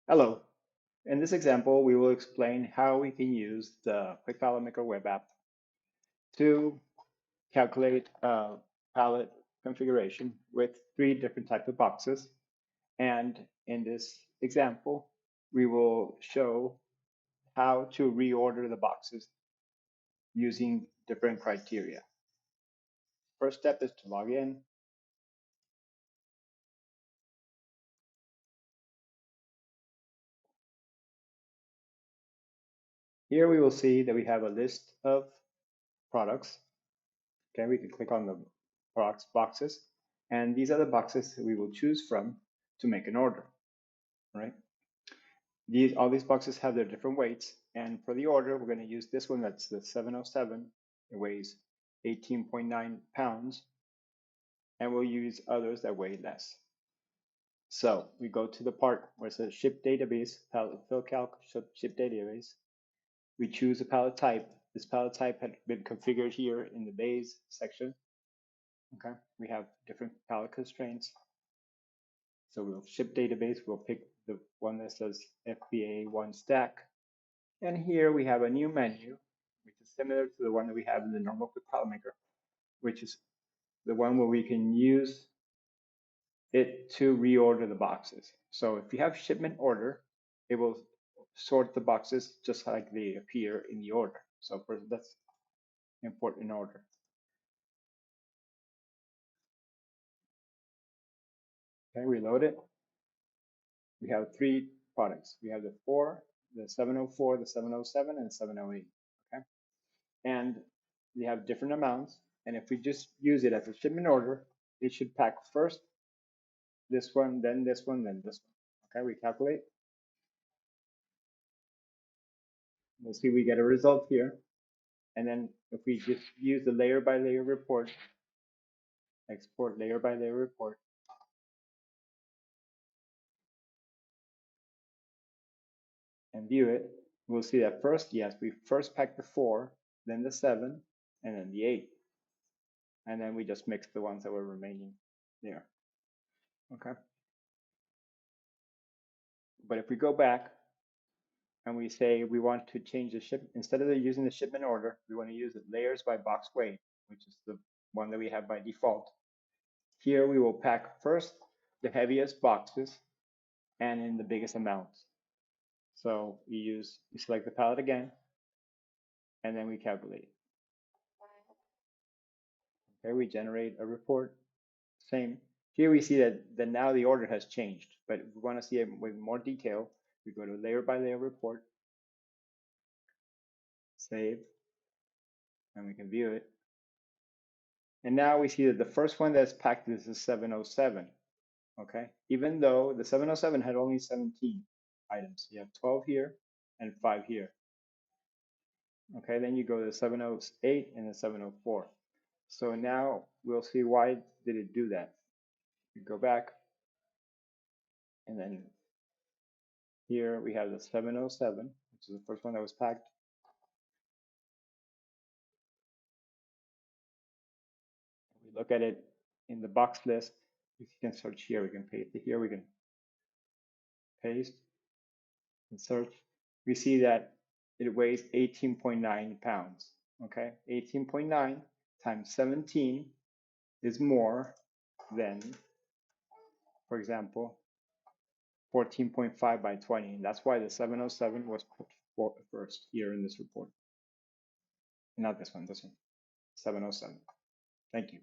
Hello. In this example, we will explain how we can use the Quick Pallet Maker web app to calculate a pallet configuration with 3 different types of boxes. And in this example, we will show how to reorder the boxes using different criteria. First step is to log in. Here we will see that we have a list of products. Okay, we can click on the products boxes, and these are the boxes that we will choose from to make an order, right? All these boxes have their different weights, and for the order, we're going to use this one that's the 707. It weighs 18.9 pounds, and we'll use others that weigh less. So we go to the part where it says ship database, pallet fill calc, ship database. We choose a pallet type. This pallet type had been configured here in the bays section. Okay, we have different pallet constraints. So we'll ship database, we'll pick the one that says FBA1 stack. And here we have a new menu, which is similar to the one that we have in the normal Quick Pallet Maker, which is the one where we can use it to reorder the boxes. So if you have shipment order, it will sort the boxes just like they appear in the order. So that's important order. Okay, reload it. We have 3 products. We have the 4, the 704, the 707, and the 708. Okay, and they have different amounts. And if we just use it as a shipment order, it should pack first this one, then this one, then this one. Okay, we calculate. We'll see we get a result here. And then if we just use the layer by layer report, export layer by layer report, and view it, we'll see that first, yes, we first packed the 4, then the 7, and then the 8. And then we just mix the ones that were remaining there. Okay. But if we go back and we say we want to change the ship, instead of using the shipment order, we want to use the layers by box weight, which is the one that we have by default. Here we will pack first the heaviest boxes and in the biggest amounts. So we select the pallet again, and then we calculate. Okay, we generate a report. Same. Here we see that now the order has changed, but if we want to see it with more detail, we go to layer by layer report, save, and we can view it. And now we see that the first one that's packed is the 707. Okay, even though the 707 had only 17 items, you have 12 here and 5 here. Okay, then you go to the 708 and the 704. So now we'll see why did it do that. You go back, and then here we have the 707, which is the first one that was packed. We look at it in the box list. You can search here. We can paste it here. We can paste and search. We see that it weighs 18.9 pounds. Okay, 18.9 times 17 is more than, for example, 14.5 by 20. And that's why the 707 was put first here in this report. Not this one, 707. Thank you.